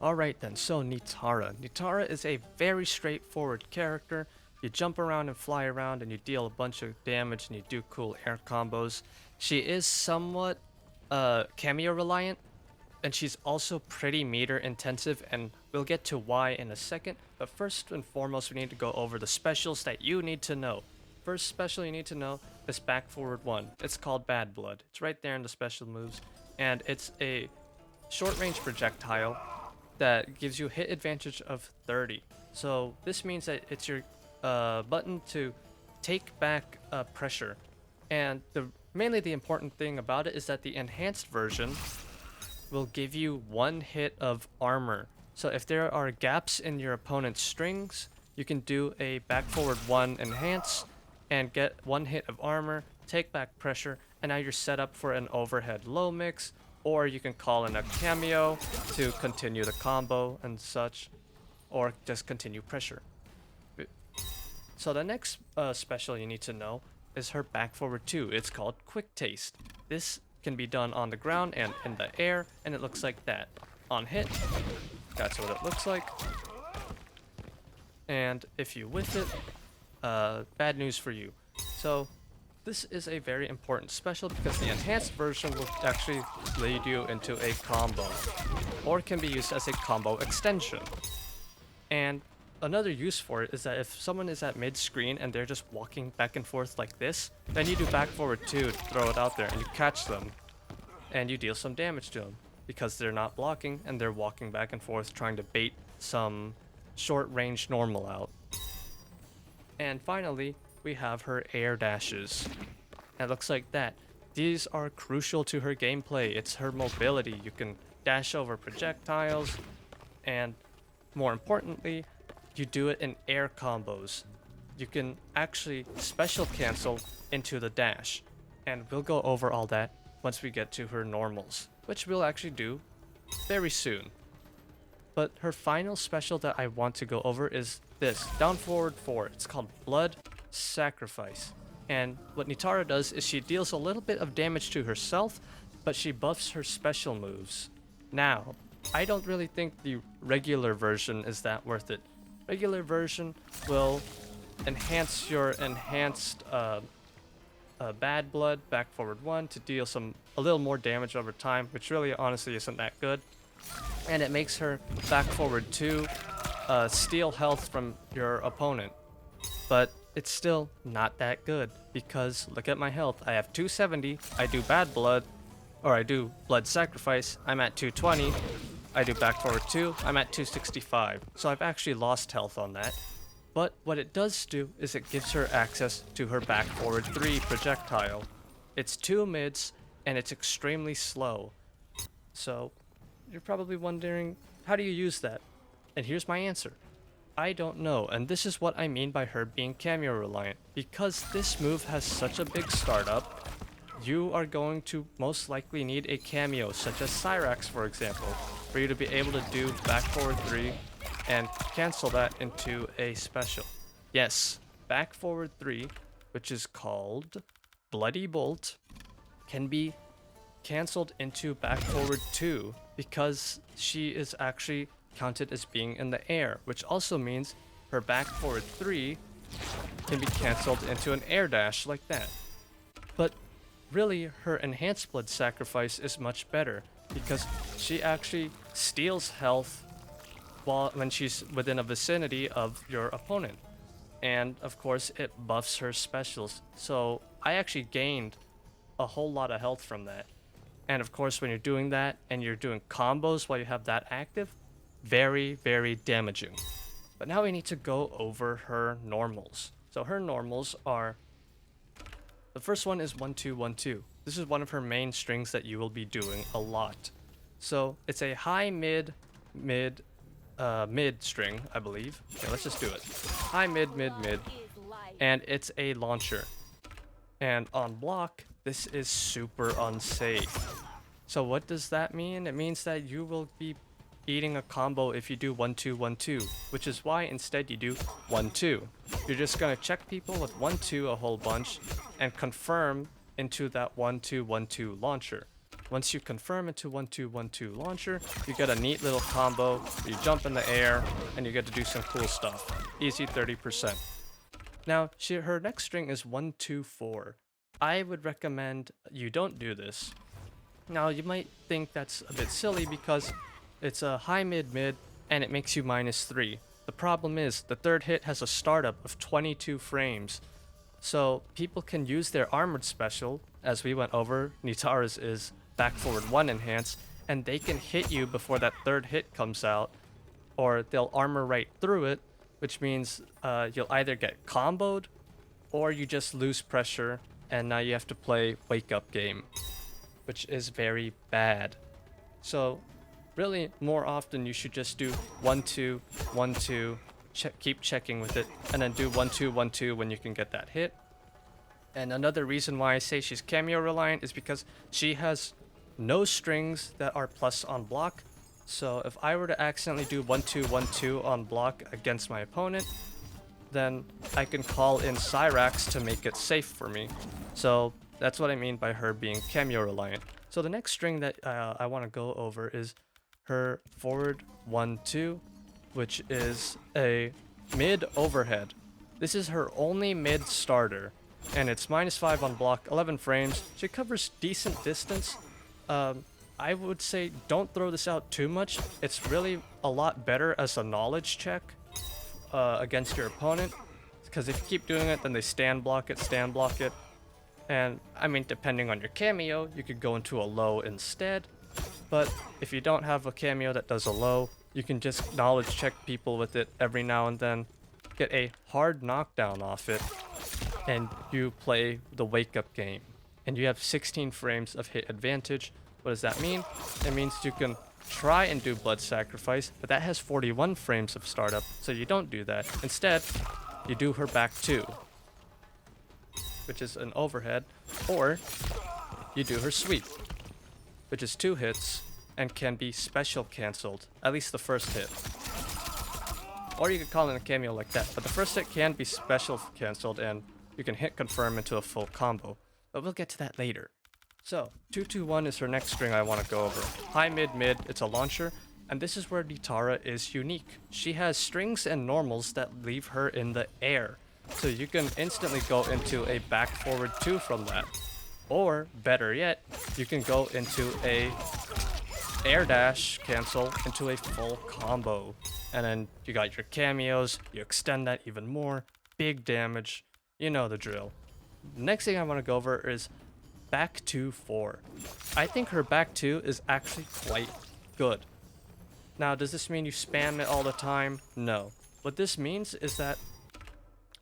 Alright then, so Nitara. Nitara is a very straightforward character. You jump around and fly around and you deal a bunch of damage and you do cool air combos. She is somewhat cameo reliant, and she's also pretty meter intensive, and we'll get to why in a second. But first and foremost, we need to go over the specials that you need to know. First special you need to know is back forward 1. It's called Bad Blood. It's right there in the special moves, and it's a short range projectile that gives you hit advantage of 30. So this means that it's your button to take back pressure. And mainly the important thing about it is that the enhanced version will give you 1 hit of armor. So if there are gaps in your opponent's strings, you can do a back forward 1 enhance and get 1 hit of armor, take back pressure, and now you're set up for an overhead low mix, or you can call in a cameo to continue the combo and such, or just continue pressure. So the next special you need to know is her back forward 2. It's called Quick Taste. This can be done on the ground and in the air, and it looks like that. On hit, that's what it looks like. And if you whiff it, bad news for you. So this is a very important special because the enhanced version will actually lead you into a combo, or can be used as a combo extension. And another use for it is that if someone is at mid screen and they're just walking back and forth like this, then you do back forward 2 to throw it out there and you catch them and you deal some damage to them because they're not blocking and they're walking back and forth trying to bait some short range normal out. And finally, we have her air dashes. And it looks like that. These are crucial to her gameplay. It's her mobility. You can dash over projectiles, and more importantly, you do it in air combos. You can actually special cancel into the dash, and we'll go over all that once we get to her normals, which we'll actually do very soon. But her final special that I want to go over is this, down forward 4. It's called Blood Sacrifice. And what Nitara does is she deals a little bit of damage to herself, but she buffs her special moves. Now, I don't really think the regular version is that worth it. Regular version will enhance your enhanced bad blood back forward 1 to deal a little more damage over time, which really honestly isn't that good. And it makes her back forward 2 steal health from your opponent. But it's still not that good because look at my health. I have 270, I do bad blood, or I do blood sacrifice, I'm at 220. I do back forward 2, I'm at 265. So I've actually lost health on that. But what it does do is it gives her access to her back forward 3 projectile. It's 2 mids and it's extremely slow. So you're probably wondering, how do you use that? And here's my answer. I don't know, and this is what I mean by her being cameo reliant. Because this move has such a big startup, you are going to most likely need a cameo, such as Cyrax for example, for you to be able to do back forward 3 and cancel that into a special. Yes, back forward 3, which is called Bloody Bolt, can be cancelled into back forward 2 because she is actually counted as being in the air, which also means her back forward 3 can be cancelled into an air dash like that. But really, her enhanced blood sacrifice is much better because she actually steals health when she's within a vicinity of your opponent. And of course, it buffs her specials. So I actually gained a whole lot of health from that. And of course, when you're doing that and you're doing combos while you have that active, very, very damaging. But now we need to go over her normals. So her normals are, the first one is 1-2-1-2. This is one of her main strings that you will be doing a lot. So it's a high mid string, I believe. Okay, let's just do it. High mid, and it's a launcher. And on block, this is super unsafe. So what does that mean? It means that you will be eating a combo if you do 1-2-1-2, which is why instead you do 1-2. You're just gonna check people with 1-2 a whole bunch and confirm into that 1-2-1-2 launcher. Once you confirm into 1-2-1-2 launcher, you get a neat little combo where you jump in the air and you get to do some cool stuff. Easy 30%. Now, her next string is 1-2-4. I would recommend you don't do this. Now, you might think that's a bit silly because it's a high mid and it makes you -3. The problem is the third hit has a startup of 22 frames. So people can use their armored special, as we went over. Nitara's is back forward 1 enhance, and they can hit you before that third hit comes out, or they'll armor right through it, which means you'll either get comboed or you just lose pressure and now you have to play wake up game, which is very bad. So really, more often you should just do 1-2, 1-2, keep checking with it, and then do 1-2, 1-2 when you can get that hit. And another reason why I say she's Kameo reliant is because she has no strings that are plus on block. So if I were to accidentally do 1-2, 1-2 on block against my opponent, then I can call in Cyrax to make it safe for me. So that's what I mean by her being Kameo reliant. So the next string that I want to go over is her forward 1-2, which is a mid overhead. This is her only mid starter, and it's -5 on block, 11 frames. She covers decent distance. I would say don't throw this out too much. It's really a lot better as a knowledge check against your opponent, because if you keep doing it, then they stand block it. And I mean, depending on your Kameo, you could go into a low instead. But if you don't have a Kameo that does a low, you can just knowledge check people with it every now and then, get a hard knockdown off it, and you play the wake up game. And you have 16 frames of hit advantage. What does that mean? It means you can try and do blood sacrifice, but that has 41 frames of startup, so you don't do that. Instead, you do her back 2, which is an overhead, or you do her sweep, which is 2 hits and can be special cancelled, at least the first hit. Or you could call in a Kameo like that, but the first hit can be special cancelled and you can hit confirm into a full combo. But we'll get to that later. So, 2-2-1 is her next string I want to go over. High mid, it's a launcher, and this is where Nitara is unique. She has strings and normals that leave her in the air, so you can instantly go into a back forward 2 from that. Or, better yet, you can go into a air dash cancel into a full combo. And then you got your Kameos, you extend that even more, big damage, you know the drill. Next thing I want to go over is back 2-4. I think her back 2 is actually quite good. Now, does this mean you spam it all the time? No. What this means is that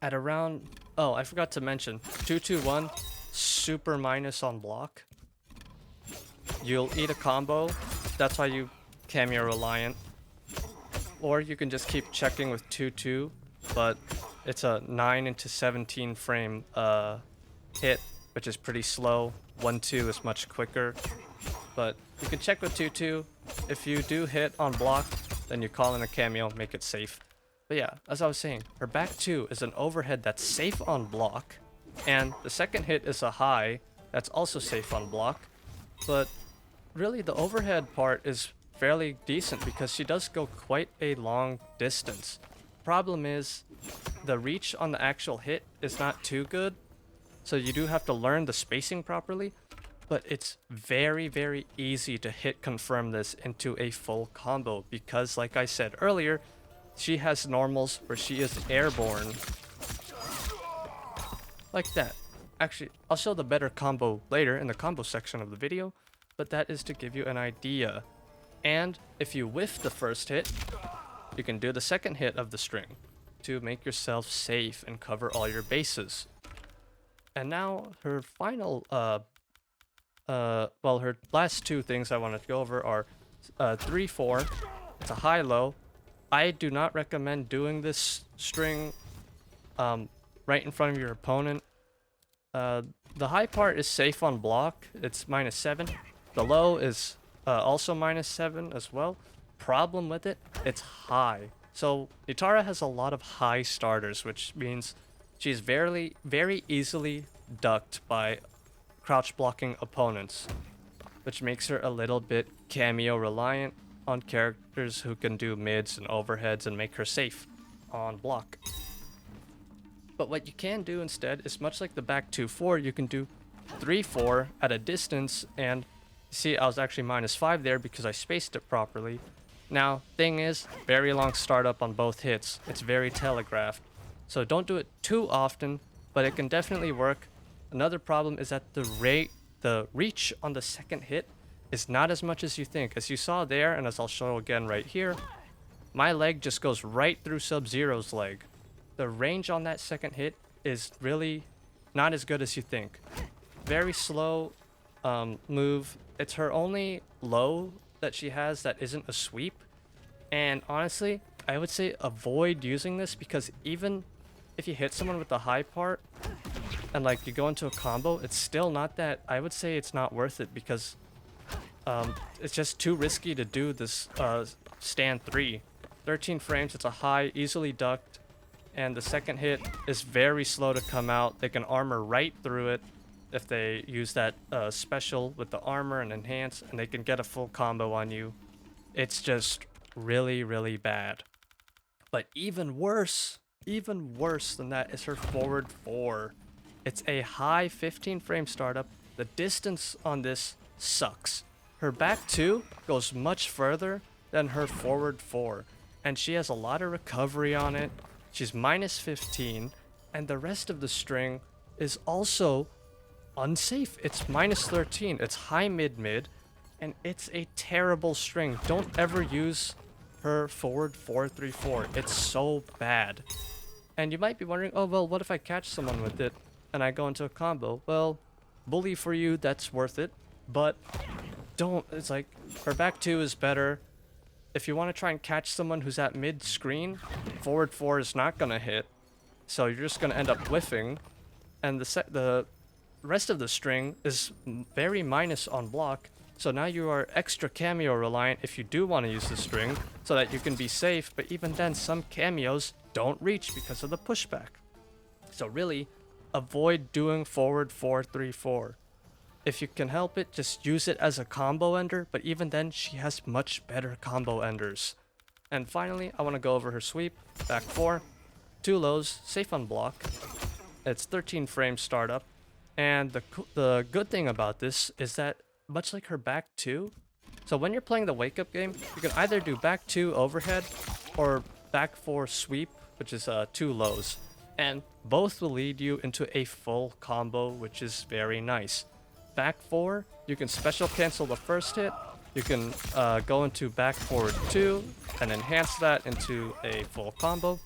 at around, oh, I forgot to mention, 2-2-1, super minus on block. You'll eat a combo, that's why you Kameo reliant. Or you can just keep checking with 2-2, but it's a 9 into 17 frame hit, which is pretty slow. 1-2 is much quicker, but you can check with 2-2. If you do hit on block, then you call in a Kameo, make it safe. But yeah, as I was saying, her back 2 is an overhead that's safe on block, and the second hit is a high that's also safe on block. But really, the overhead part is fairly decent because she does go quite a long distance. Problem is, the reach on the actual hit is not too good, so you do have to learn the spacing properly, but it's very, very easy to hit confirm this into a full combo because, like I said earlier, she has normals where she is airborne. Like that. Actually, I'll show the better combo later in the combo section of the video, but that is to give you an idea. And if you whiff the first hit, you can do the second hit of the string to make yourself safe and cover all your bases. And now her final, well, her last 2 things I wanted to go over are 3-4. It's a high-low. I do not recommend doing this string right in front of your opponent. The high part is safe on block. It's -7. The low is also -7 as well. Problem with it, it's high. So Nitara has a lot of high starters, which means she's very easily ducked by crouch blocking opponents. which makes her a little bit cameo reliant on characters who can do mids and overheads and make her safe on block. But what you can do instead is much like the back 2-4, you can do 3-4 at a distance, and see, I was actually -5 there because I spaced it properly. Now, thing is, very long startup on both hits. It's very telegraphed. So don't do it too often, but it can definitely work. Another problem is that the reach on the second hit is not as much as you think. As you saw there, and as I'll show again right here, my leg just goes right through Sub-Zero's leg. The range on that second hit is really not as good as you think. Very slow move. It's her only low that she has that isn't a sweep. And honestly, I would say avoid using this, because even if you hit someone with the high part and like you go into a combo, it's still not that, I would say it's not worth it, because it's just too risky to do this stand 3. 13 frames, it's a high, easily ducked, and the second hit is very slow to come out. They can armor right through it if they use that special with the armor and enhance, and they can get a full combo on you. It's just really, really bad. But even worse than that is her forward 4. It's a high 15 frame startup. The distance on this sucks. Her back 2 goes much further than her forward 4, and she has a lot of recovery on it. She's -15, and the rest of the string is also unsafe. It's -13. It's high mid, and it's a terrible string. Don't ever use her forward 4-3-4. It's so bad. And you might be wondering, oh well, what if I catch someone with it and I go into a combo? Well, bully for you, that's worth it. But don't. It's like, her back 2 is better. If you want to try and catch someone who's at mid screen, forward 4 is not gonna hit, so you're just gonna end up whiffing, and the rest of the string is very minus on block. So now you are extra cameo reliant if you do want to use the string, so that you can be safe. But even then, some cameos don't reach because of the pushback. So really, avoid doing forward 4-3-4. If you can help it, just use it as a combo ender, but even then, she has much better combo enders. And finally, I want to go over her sweep. Back 4, 2 lows, safe on block. It's 13 frame startup. And the good thing about this is that, much like her back 2, so when you're playing the wake up game, you can either do back 2 overhead or back 4 sweep, which is 2 lows. And both will lead you into a full combo, which is very nice. Back 4, you can special cancel the first hit, you can go into back forward 2 and enhance that into a full combo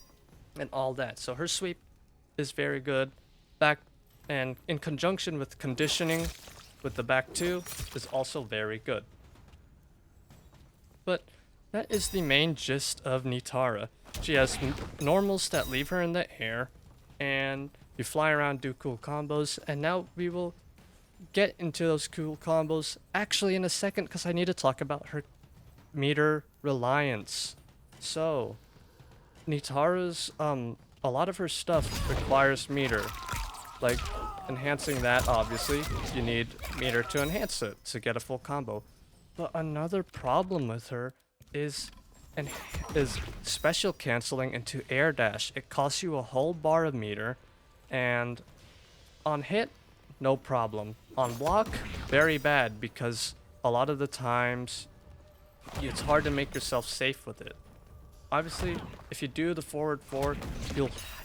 and all that. So her sweep is very good. And in conjunction with conditioning with the back 2 is also very good. But that is the main gist of Nitara. She has normals that leave her in the air, and you fly around, do cool combos, and now we will get into those cool combos actually in a second, because I need to talk about her meter reliance. So Nitara's a lot of her stuff requires meter, like enhancing that. Obviously you need meter to enhance it to get a full combo. But another problem with her is special canceling into air dash. It costs you a whole bar of meter, and on hit, no problem. On block, very bad, because a lot of the times it's hard to make yourself safe with it. Obviously, if you do the forward 4,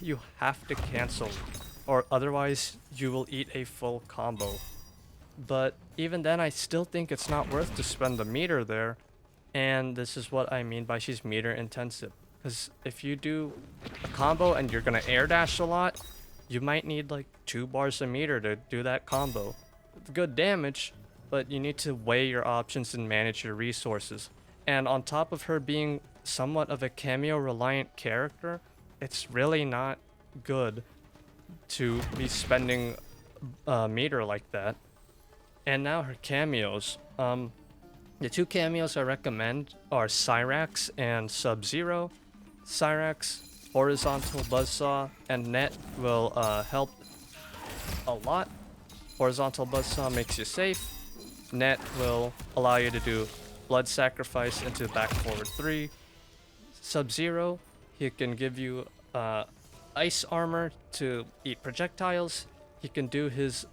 you have to cancel, or otherwise you will eat a full combo. But even then, I still think it's not worth to spend the meter there, and this is what I mean by she's meter intensive. Because if you do a combo and you're gonna air dash a lot, you might need like 2 bars of meter to do that combo. Good damage, but you need to weigh your options and manage your resources. And on top of her being somewhat of a cameo reliant character, it's really not good to be spending meter like that. And now her cameos. The 2 cameos I recommend are Cyrax and Sub-Zero. Cyrax, horizontal buzzsaw, and net will help a lot. Horizontal buzzsaw makes you safe. Net will allow you to do blood sacrifice into back forward 3. Sub-Zero, he can give you ice armor to eat projectiles. He can do his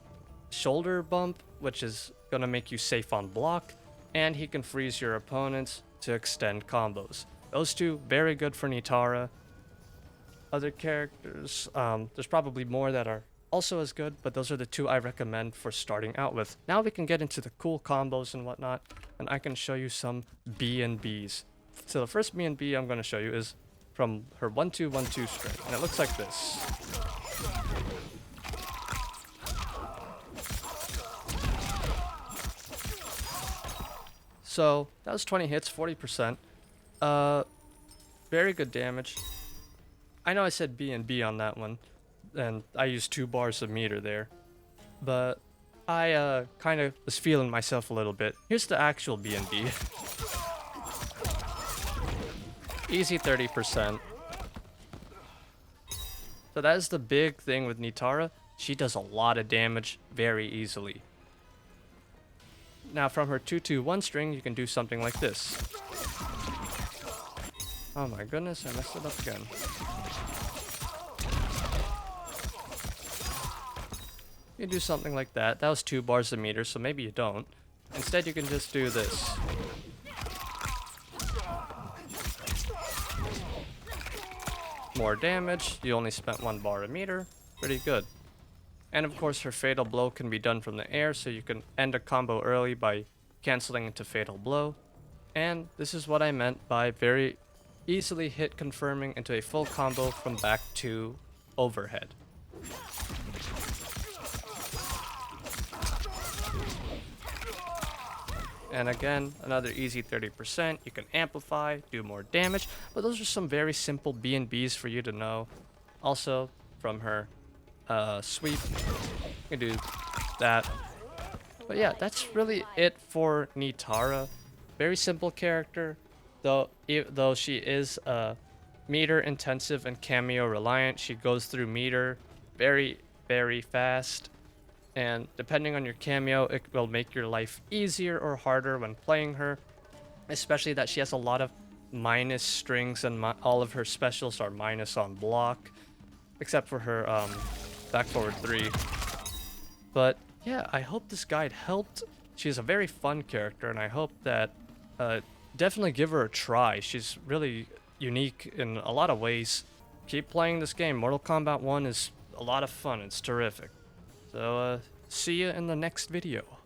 shoulder bump, which is gonna make you safe on block, and he can freeze your opponents to extend combos. Those two, very good for Nitara. Other characters, there's probably more that are also as good, but those are the two I recommend for starting out with. Now we can get into the cool combos and whatnot, and I can show you some B&Bs. So the first B&B I'm going to show you is from her 1-2-1-2 string, and it looks like this. So that was 20 hits, 40%. Very good damage. I know I said B&B on that one, and I used 2 bars of meter there, but I kind of was feeling myself a little bit. Here's the actual B&B. Easy 30%. So that is the big thing with Nitara. She does a lot of damage very easily. Now from her 2-2-1 string, you can do something like this. Oh my goodness, I messed it up again. You can do something like that. That was 2 bars a meter, so maybe you don't. Instead, you can just do this. More damage. You only spent 1 bar a meter. Pretty good. And of course, her fatal blow can be done from the air, so you can end a combo early by canceling into fatal blow. And this is what I meant by very easily hit confirming into a full combo from back to overhead. And again, another easy 30%. You can amplify, do more damage, but those are some very simple B&Bs for you to know. Also, from her sweep, you can do that. But yeah, that's really it for Nitara. Very simple character, though she is meter intensive and cameo reliant. She goes through meter very, very fast. And depending on your cameo, it will make your life easier or harder when playing her. Especially that she has a lot of minus strings and all of her specials are minus on block. Except for her back forward 3. But yeah, I hope this guide helped. She's a very fun character and I hope that definitely give her a try. She's really unique in a lot of ways. Keep playing this game. Mortal Kombat 1 is a lot of fun. It's terrific. So, see you in the next video.